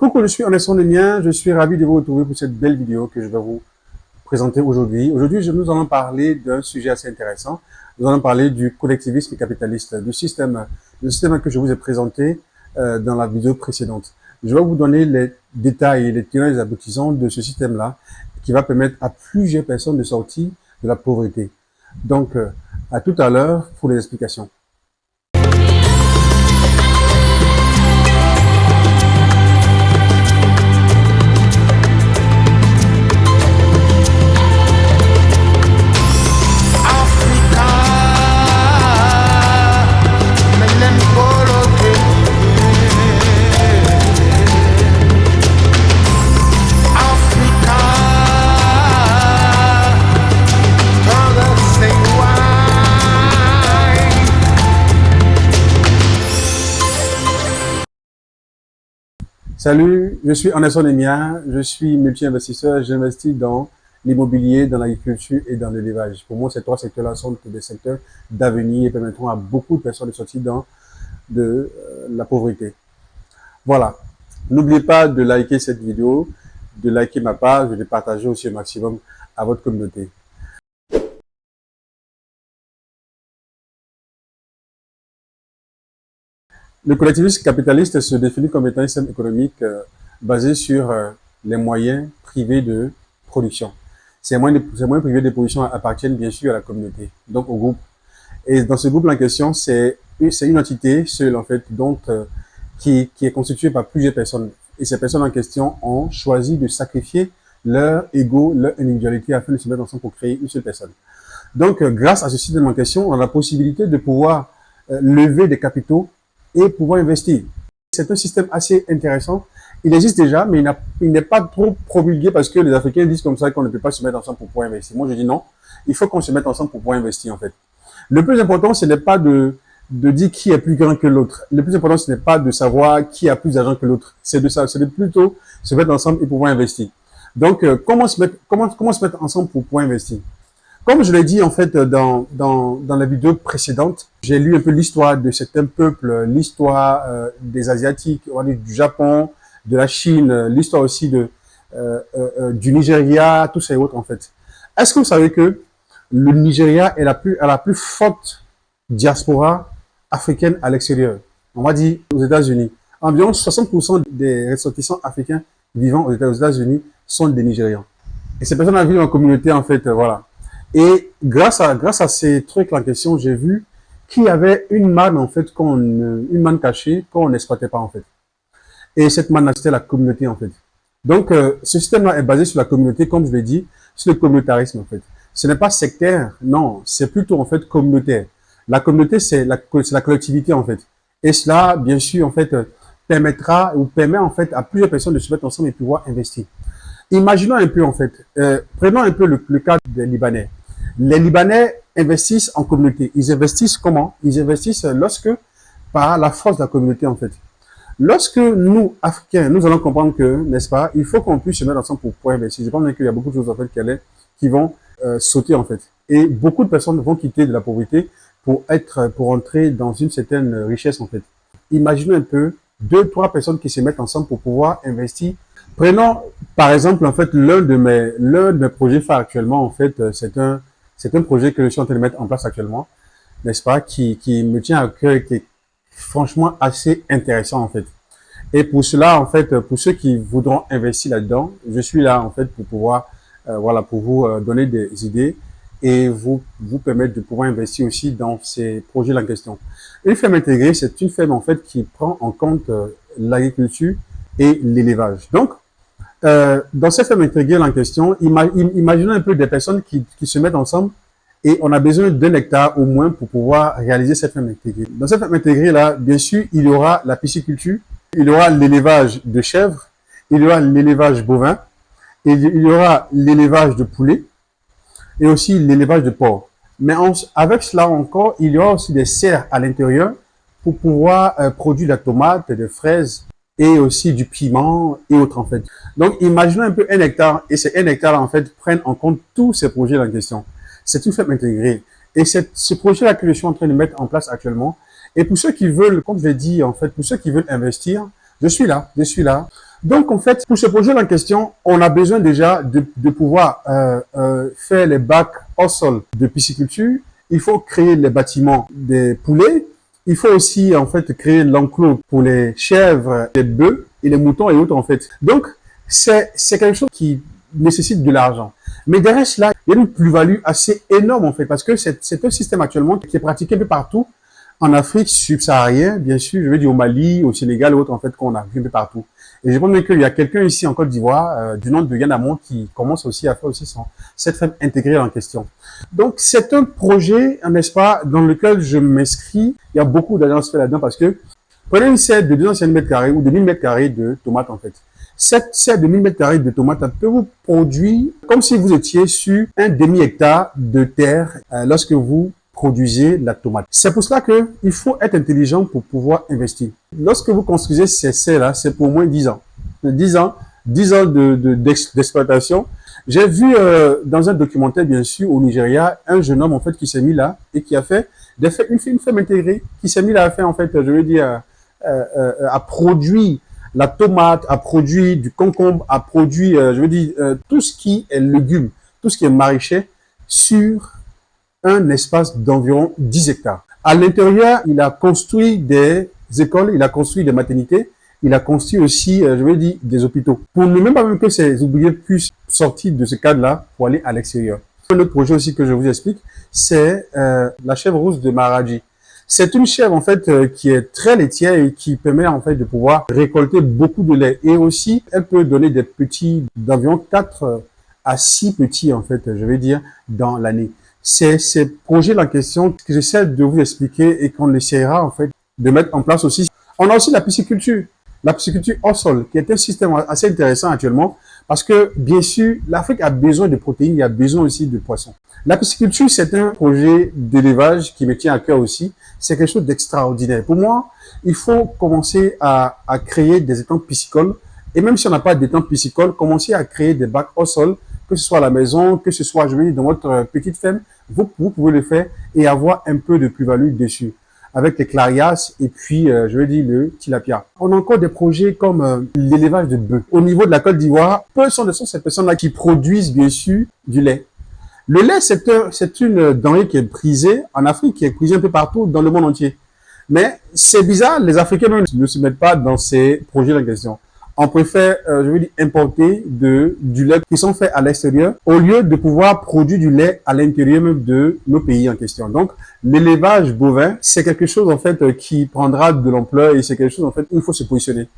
Coucou, je suis Anderson Lemien, je suis ravi de vous retrouver pour cette belle vidéo que je vais vous présenter aujourd'hui. Aujourd'hui, nous allons parler d'un sujet assez intéressant. Nous allons parler du collectivisme capitaliste, du système que je vous ai présenté dans la vidéo précédente. Je vais vous donner les détails, les tenants et les aboutissants de ce système-là qui va permettre à plusieurs personnes de sortir de la pauvreté. Donc, à tout à l'heure pour les explications. Salut, je suis Anderson Lemien, je suis multi-investisseur, j'investis dans l'immobilier, dans l'agriculture et dans l'élevage. Pour moi, ces trois secteurs-là sont des secteurs d'avenir et permettront à beaucoup de personnes de sortir de la pauvreté. Voilà. N'oubliez pas de liker cette vidéo, de liker ma page et de partager aussi au maximum à votre communauté. Le collectivisme capitaliste se définit comme étant un système économique basé sur les moyens privés de production. Ces moyens privés de production appartiennent bien sûr à la communauté, donc au groupe. Et dans ce groupe en question, c'est une entité seule en fait, qui est constituée par plusieurs personnes. Et ces personnes en question ont choisi de sacrifier leur ego, leur individualité afin de se mettre ensemble pour créer une seule personne. Donc, grâce à ce système en question, on a la possibilité de pouvoir lever des capitaux et pouvoir investir. C'est un système assez intéressant. Il existe déjà, mais il n'est pas trop promulgué parce que les Africains disent comme ça qu'on ne peut pas se mettre ensemble pour pouvoir investir. Moi, je dis non. Il faut qu'on se mette ensemble pour pouvoir investir, en fait. Le plus important, ce n'est pas de dire qui est plus grand que l'autre. Le plus important, ce n'est pas de savoir qui a plus d'argent que l'autre. C'est de plutôt se mettre ensemble et pouvoir investir. Donc, comment se mettre ensemble pour pouvoir investir? Comme je l'ai dit en fait dans la vidéo précédente, j'ai lu un peu l'histoire de certains peuples, l'histoire des Asiatiques, du Japon, de la Chine, l'histoire aussi du Nigeria, tous ces autres en fait. Est-ce que vous savez que le Nigeria est a la plus forte diaspora africaine à l'extérieur? On va dire aux États-Unis. Environ 60% des ressortissants africains vivant aux États-Unis sont des Nigérians. Et ces personnes vivent en communauté en fait, voilà. Et grâce à ces trucs en question, j'ai vu qu'il y avait une manne en fait, une manne cachée qu'on n'exploitait pas en fait. Et cette manne, c'était la communauté en fait. Donc, ce système-là est basé sur la communauté, comme je l'ai dit, sur le communautarisme en fait. Ce n'est pas sectaire, non, c'est plutôt en fait communautaire. La communauté, c'est la collectivité en fait. Et cela, bien sûr, en fait, permet en fait à plusieurs personnes de se mettre ensemble et pouvoir investir. Imaginons un peu en fait, prenons un peu le cas des Libanais. Les Libanais investissent en communauté. Ils investissent comment? Ils investissent par la force de la communauté en fait. Lorsque nous, Africains, nous allons comprendre que, n'est-ce pas, il faut qu'on puisse se mettre ensemble pour pouvoir investir. Je pense qu'il y a beaucoup de choses en fait qui vont sauter en fait. Et beaucoup de personnes vont quitter de la pauvreté pour entrer dans une certaine richesse en fait. Imaginons un peu 2-3 personnes qui se mettent ensemble pour pouvoir investir. Prenons par exemple en fait l'un de mes projets phares actuellement en fait c'est un projet que je suis en train de mettre en place actuellement, n'est-ce pas, qui me tient à cœur et qui est franchement assez intéressant en fait. Et pour cela en fait, pour ceux qui voudront investir là-dedans, je suis là en fait pour pouvoir pour vous donner des idées et vous permettre de pouvoir investir aussi dans ces projets en question. Une ferme intégrée, c'est une ferme en fait qui prend en compte l'agriculture et l'élevage. Donc, dans cette ferme intégrée en question, imaginez un peu des personnes qui se mettent ensemble et on a besoin d'1 hectare au moins pour pouvoir réaliser cette ferme intégrée. Dans cette ferme intégrée là, bien sûr, il y aura la pisciculture, il y aura l'élevage de chèvres, il y aura l'élevage bovin, et il y aura l'élevage de poulets et aussi l'élevage de porcs. Mais avec cela encore, il y aura aussi des serres à l'intérieur pour pouvoir produire de la tomate, des fraises, et aussi du piment et autres en fait. Donc, imaginons un peu 1 hectare et ces 1 hectare en fait prennent en compte tous ces projets en question. C'est une ferme intégrée. Et c'est ce projet-là que je suis en train de mettre en place actuellement. Et pour ceux qui veulent, comme je l'ai dit en fait, pour ceux qui veulent investir, je suis là. Donc, en fait, pour ce projet en question, on a besoin déjà de pouvoir faire les bacs au sol de pisciculture. Il faut créer les bâtiments des poulets. Il faut aussi, en fait, créer l'enclos pour les chèvres, les bœufs et les moutons et autres, en fait. Donc, c'est quelque chose qui nécessite de l'argent. Mais derrière cela, il y a une plus-value assez énorme, en fait, parce que c'est un système actuellement qui est pratiqué un peu partout en Afrique subsaharienne, bien sûr, je veux dire au Mali, au Sénégal et autres, en fait, qu'on a vu un peu partout. Et je pense même qu'il y a quelqu'un ici en Côte d'Ivoire, du nom de Yann Amon, qui commence aussi à faire aussi cette ferme intégrée en question. Donc, c'est un projet, n'est-ce pas, dans lequel je m'inscris. Il y a beaucoup d'agences fait là-dedans parce que prenez une serre de 200 mètres carrés ou de 1000 mètres carrés de tomates, en fait. Cette serre de 1000 mètres carrés de tomates peut vous produire comme si vous étiez sur un demi-hectare de terre lorsque vous produisez la tomate. C'est pour cela qu'il faut être intelligent pour pouvoir investir. Lorsque vous construisez ces serres-là, c'est pour au moins 10 ans. 10 ans, 10 ans d'exploitation. J'ai vu dans un documentaire, bien sûr, au Nigeria, un jeune homme, en fait, qui s'est mis là et qui a fait une ferme intégrée, qui s'est mis là à faire, en fait, je veux dire, à produire la tomate, à produire du concombre, à produire, je veux dire, tout ce qui est légumes, tout ce qui est maraîcher sur un espace d'environ 10 hectares. À l'intérieur, il a construit des écoles, il a construit des maternités, il a construit aussi, je veux dire, des hôpitaux. Pour ne même pas même que ces ouvriers puissent sortir de ce cadre-là pour aller à l'extérieur. Un autre projet aussi que je vous explique, c'est la chèvre rousse de Maradi. C'est une chèvre en fait qui est très laitière et qui permet en fait de pouvoir récolter beaucoup de lait. Et aussi, elle peut donner des petits d'environ 4 à 6 petits en fait, je vais dire, dans l'année. C'est ces projets en question que j'essaie de vous expliquer et qu'on essaiera en fait de mettre en place aussi. On a aussi la pisciculture au sol, qui est un système assez intéressant actuellement parce que bien sûr, l'Afrique a besoin de protéines, il y a besoin aussi de poissons. La pisciculture, c'est un projet d'élevage qui me tient à cœur aussi. C'est quelque chose d'extraordinaire. Pour moi, il faut commencer à créer des étangs piscicoles et même si on n'a pas d'étangs piscicoles, commencer à créer des bacs au sol, que ce soit à la maison, que ce soit, je veux dire, dans votre petite ferme, vous pouvez le faire et avoir un peu de plus-value dessus avec les clarias et puis, je veux dire, le tilapia. On a encore des projets comme l'élevage de bœufs. Au niveau de la Côte d'Ivoire, peu sont ces personnes-là qui produisent, bien sûr, du lait. Le lait, c'est une denrée qui est prisée en Afrique, qui est prisée un peu partout dans le monde entier. Mais c'est bizarre, les Africains ne se mettent pas dans ces projets en question. On préfère, je veux dire, importer du lait qui sont faits à l'extérieur au lieu de pouvoir produire du lait à l'intérieur même de nos pays en question. Donc, l'élevage bovin, c'est quelque chose en fait qui prendra de l'ampleur et c'est quelque chose en fait où il faut se positionner.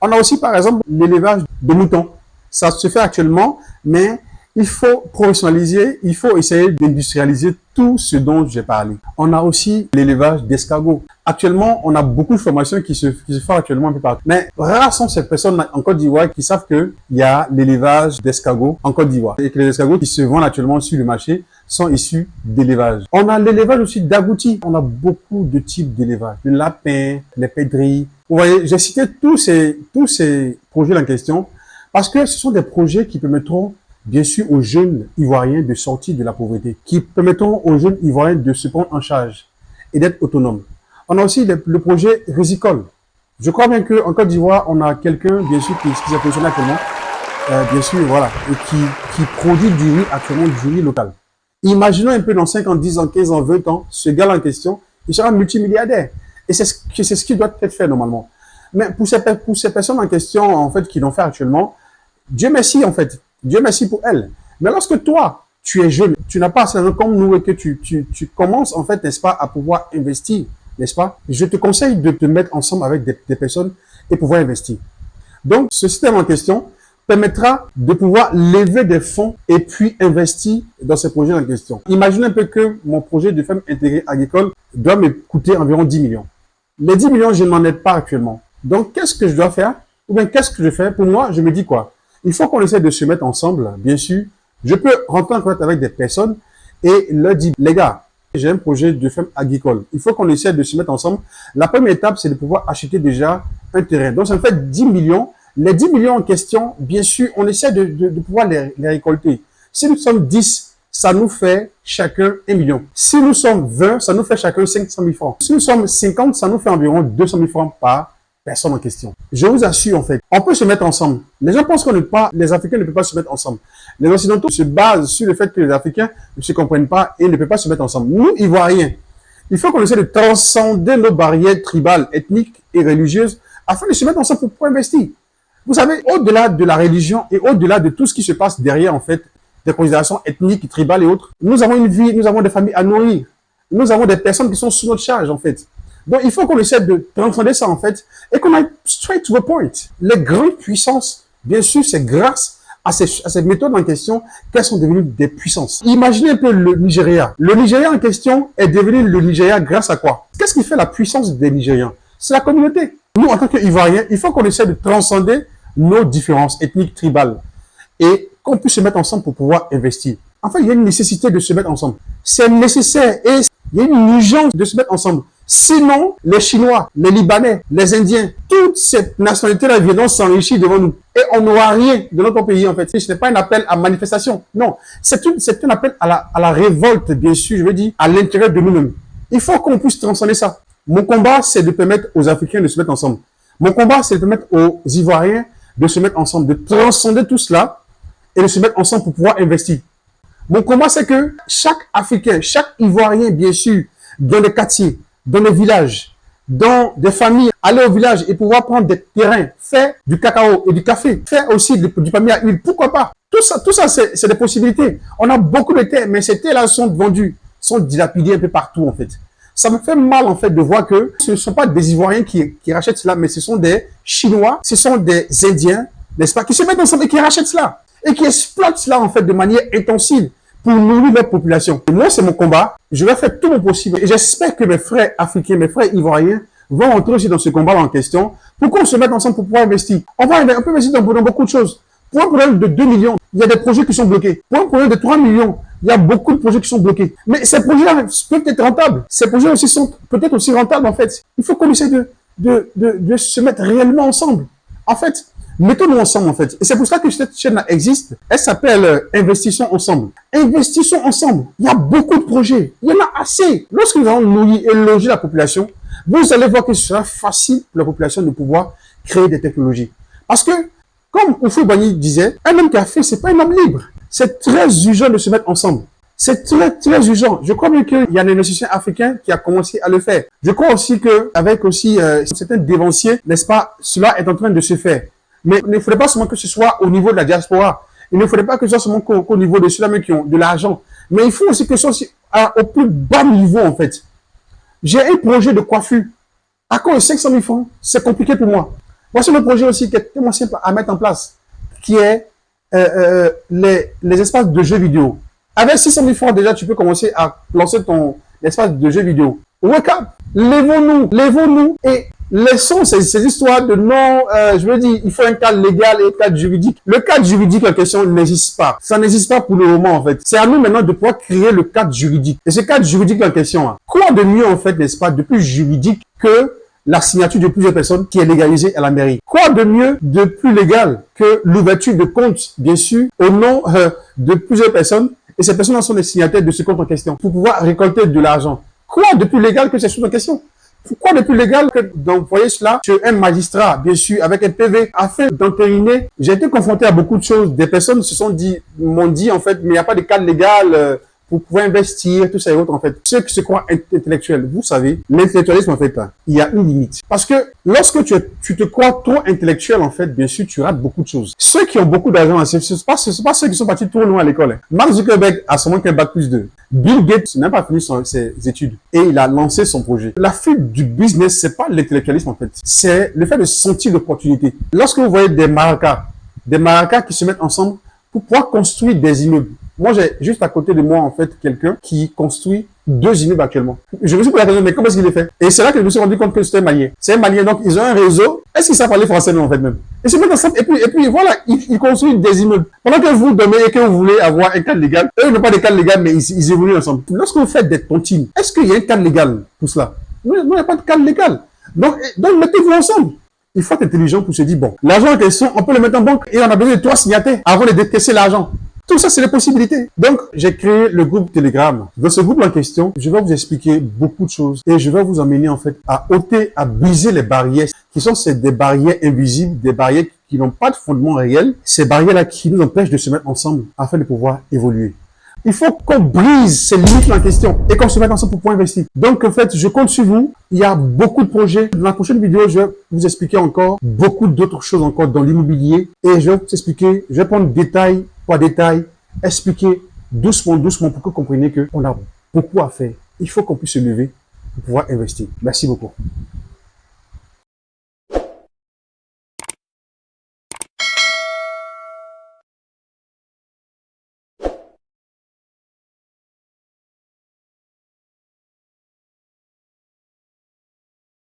On a aussi par exemple l'élevage de moutons. Ça se fait actuellement, mais il faut professionnaliser, il faut essayer d'industrialiser tout ce dont j'ai parlé. On a aussi l'élevage d'escargots. Actuellement, on a beaucoup de formations qui se font actuellement un peu partout. Mais rares sont ces personnes en Côte d'Ivoire qui savent qu'il y a l'élevage d'escargots en Côte d'Ivoire. Et que les escargots qui se vendent actuellement sur le marché sont issus d'élevage. On a l'élevage aussi d'agoutis. On a beaucoup de types d'élevage. Le lapin, les pèdris. Vous voyez, j'ai cité tous ces projets en question parce que ce sont des projets qui permettront bien sûr aux jeunes Ivoiriens de sortir de la pauvreté, qui permettront aux jeunes Ivoiriens de se prendre en charge et d'être autonomes. On a aussi le projet Résicole. Je crois bien qu'en Côte d'Ivoire, on a quelqu'un, bien sûr, qui s'est positionné actuellement, bien sûr, voilà, et qui produit du riz actuellement, du riz local. Imaginons un peu dans 5 ans, 10 ans, 15 ans, 20 ans, ce gars-là en question, il sera multimilliardaire. Et c'est ce qui doit être fait normalement. Mais pour ces personnes en question, en fait, qui l'ont fait actuellement, Dieu merci, en fait. Dieu merci pour elle. Mais lorsque toi, tu es jeune, tu n'as pas assez d'argent comme nous et que tu commences, en fait, n'est-ce pas, à pouvoir investir, n'est-ce pas? Je te conseille de te mettre ensemble avec des personnes et pouvoir investir. Donc, ce système en question permettra de pouvoir lever des fonds et puis investir dans ces projets en question. Imagine un peu que mon projet de ferme intégrée agricole doit me coûter environ 10 millions. Les 10 millions, je n'en ai pas actuellement. Donc, qu'est-ce que je dois faire? Ou bien, qu'est-ce que je fais? Pour moi, je me dis quoi? Il faut qu'on essaie de se mettre ensemble, bien sûr. Je peux rentrer en contact avec des personnes et leur dire, les gars, j'ai un projet de ferme agricole. Il faut qu'on essaie de se mettre ensemble. La première étape, c'est de pouvoir acheter déjà un terrain. Donc, ça me fait 10 millions. Les 10 millions en question, bien sûr, on essaie de pouvoir les récolter. Si nous sommes 10, ça nous fait chacun 1 million. Si nous sommes 20, ça nous fait chacun 500 000 francs. Si nous sommes 50, ça nous fait environ 200 000 francs par personne en question. Je vous assure, en fait, on peut se mettre ensemble. Les gens pensent les Africains ne peuvent pas se mettre ensemble. Les Occidentaux se basent sur le fait que les Africains ne se comprennent pas et ne peuvent pas se mettre ensemble. Nous, Ivoiriens, il faut qu'on essaie de transcender nos barrières tribales, ethniques et religieuses afin de se mettre ensemble pour investir. Vous savez, au-delà de la religion et au-delà de tout ce qui se passe derrière, en fait, des considérations ethniques, tribales et autres, nous avons une vie, nous avons des familles à nourrir. Nous avons des personnes qui sont sous notre charge, en fait. Donc, il faut qu'on essaie de transcender ça, en fait, et qu'on aille straight to the point. Les grandes puissances, bien sûr, c'est grâce à ces méthodes en question qu'elles sont devenues des puissances. Imaginez un peu le Nigeria. Le Nigeria en question est devenu le Nigeria grâce à quoi? Qu'est-ce qui fait la puissance des Nigériens? C'est la communauté. Nous, en tant qu'Ivoiriens, il faut qu'on essaie de transcender nos différences ethniques, tribales, et qu'on puisse se mettre ensemble pour pouvoir investir. Enfin, il y a une nécessité de se mettre ensemble. C'est nécessaire et il y a une urgence de se mettre ensemble. Sinon, les Chinois, les Libanais, les Indiens, toutes ces nationalités-là viendront s'enrichir devant nous. Et on n'aura rien de notre pays, en fait. Ce n'est pas un appel à manifestation. Non. C'est un appel à la révolte, bien sûr, je veux dire, à l'intérieur de nous-mêmes. Il faut qu'on puisse transcender ça. Mon combat, c'est de permettre aux Africains de se mettre ensemble. Mon combat, c'est de permettre aux Ivoiriens de se mettre ensemble, de transcender tout cela et de se mettre ensemble pour pouvoir investir. Mon combat, c'est que chaque Africain, chaque Ivoirien, bien sûr, dans les quartiers, dans les villages, dans des familles, aller au village et pouvoir prendre des terrains, faire du cacao et du café, faire aussi du palmier à huile, pourquoi pas? Tout ça, c'est des possibilités. On a beaucoup de terres, mais ces terres-là sont vendues, sont dilapidées un peu partout, en fait. Ça me fait mal, en fait, de voir que ce ne sont pas des Ivoiriens qui rachètent cela, mais ce sont des Chinois, ce sont des Indiens, n'est-ce pas, qui se mettent ensemble et qui rachètent cela. Et qui exploitent cela, en fait, de manière intensive pour nourrir leur population. Et moi, c'est mon combat. Je vais faire tout mon possible. Et j'espère que mes frères africains, mes frères ivoiriens vont entrer aussi dans ce combat en question pour qu'on se mette ensemble pour pouvoir investir. On peut investir dans beaucoup de choses. Pour un problème de 2 millions, il y a des projets qui sont bloqués. Pour un problème de 3 millions, il y a beaucoup de projets qui sont bloqués. Mais ces projets-là peuvent être rentables. Ces projets aussi sont peut-être aussi rentables, en fait. Il faut qu'on essaie de se mettre réellement ensemble. En fait, mettons-nous ensemble, en fait. Et c'est pour ça que cette chaîne-là existe. Elle s'appelle Investissons ensemble. Investissons ensemble. Il y a beaucoup de projets. Il y en a assez. Lorsque nous allons nourrir et loger la population, vous allez voir que ce sera facile pour la population de pouvoir créer des technologies. Parce que, comme Houphouët-Boigny disait, un homme qui a fait, c'est pas un homme libre. C'est très urgent de se mettre ensemble. C'est très, très urgent. Je crois bien qu'il y a un investisseur africain qui a commencé à le faire. Je crois aussi qu'avec aussi certains dévanciers, n'est-ce pas, cela est en train de se faire. Mais il ne faudrait pas seulement que ce soit au niveau de la diaspora. Il ne faudrait pas que ce soit seulement qu'au niveau de ceux-là qui ont de l'argent. Mais il faut aussi que ce soit aussi au plus bas niveau, en fait. J'ai un projet de coiffure. À quoi 500 000 francs? C'est compliqué pour moi. Voici le projet aussi qui est tellement simple à mettre en place, qui est les espaces de jeux vidéo. Avec 600 000 francs, déjà, tu peux commencer à lancer ton espace de jeux vidéo. Wake up! Lèvons-nous et laissons ces histoires de non, je veux dire, il faut un cadre légal et un cadre juridique. Le cadre juridique en question n'existe pas. Ça n'existe pas pour le moment, en fait. C'est à nous maintenant de pouvoir créer le cadre juridique. Et ce cadre juridique en question, hein, quoi de mieux, en fait, n'est-ce pas, de plus juridique que la signature de plusieurs personnes qui est légalisée à la mairie. Quoi de mieux, de plus légal que l'ouverture de comptes, bien sûr, au nom de plusieurs personnes, et ces personnes sont les signataires de ce compte en question, pour pouvoir récolter de l'argent. Quoi de plus légal que ces choses en question? Pourquoi de plus légal que d'envoyer cela chez un magistrat, bien sûr, avec un PV, afin d'entériner? J'ai été confronté à beaucoup de choses. Des personnes m'ont dit, en fait, mais il n'y a pas de cadre légal pour pouvoir investir, tout ça et autres, en fait. Ceux qui se croient intellectuels, vous savez, l'intellectualisme, en fait, il y a une limite. Parce que lorsque tu te crois trop intellectuel, en fait, bien sûr, tu rates beaucoup de choses. Ceux qui ont beaucoup d'argent, ce ne sont pas ceux qui sont partis trop loin à l'école. Mark Zuckerberg a seulement qu'un bac plus 2. Bill Gates n'a même pas fini ses études et il a lancé son projet. La fuite du business, c'est pas l'intellectualisme, en fait. C'est le fait de sentir l'opportunité. Lorsque vous voyez des maracas qui se mettent ensemble pour pouvoir construire des immeubles. Moi, j'ai juste à côté de moi, en fait, quelqu'un qui construit 2 immeubles actuellement. Je me suis posé la question, mais comment est-ce qu'il est fait? Et c'est là que je me suis rendu compte que c'était un Malien. C'est un Malien, donc ils ont un réseau. Est-ce qu'ils savent parler français, non, en fait, même? Ils se mettent ensemble, et puis voilà, ils construisent des immeubles. Pendant que vous dormez et que vous voulez avoir un cadre légal, eux n'ont pas de cadre légal, mais ils évoluent ensemble. Lorsque vous faites des tontines, est-ce qu'il y a un cadre légal pour cela? Non, il n'y a pas de cadre légal. Donc mettez-vous ensemble. Il faut être intelligent pour se dire, bon, l'argent en question, on peut le mettre en banque et on a besoin de 3 signataires avant de décaisser l'argent. Tout ça, c'est les possibilités. Donc, j'ai créé le groupe Telegram. Dans ce groupe en question, je vais vous expliquer beaucoup de choses et je vais vous emmener en fait à ôter, à briser les barrières qui sont des barrières invisibles, des barrières qui n'ont pas de fondement réel, ces barrières-là qui nous empêchent de se mettre ensemble afin de pouvoir évoluer. Il faut qu'on brise ces limites en question et qu'on se mette ensemble pour pouvoir investir. Donc, en fait, je compte sur vous. Il y a beaucoup de projets. Dans la prochaine vidéo, je vais vous expliquer encore beaucoup d'autres choses encore dans l'immobilier et je vais vous expliquer, je vais prendre détail par détail, expliquer doucement, doucement pour que vous compreniez qu'on a beaucoup à faire. Il faut qu'on puisse se lever pour pouvoir investir. Merci beaucoup.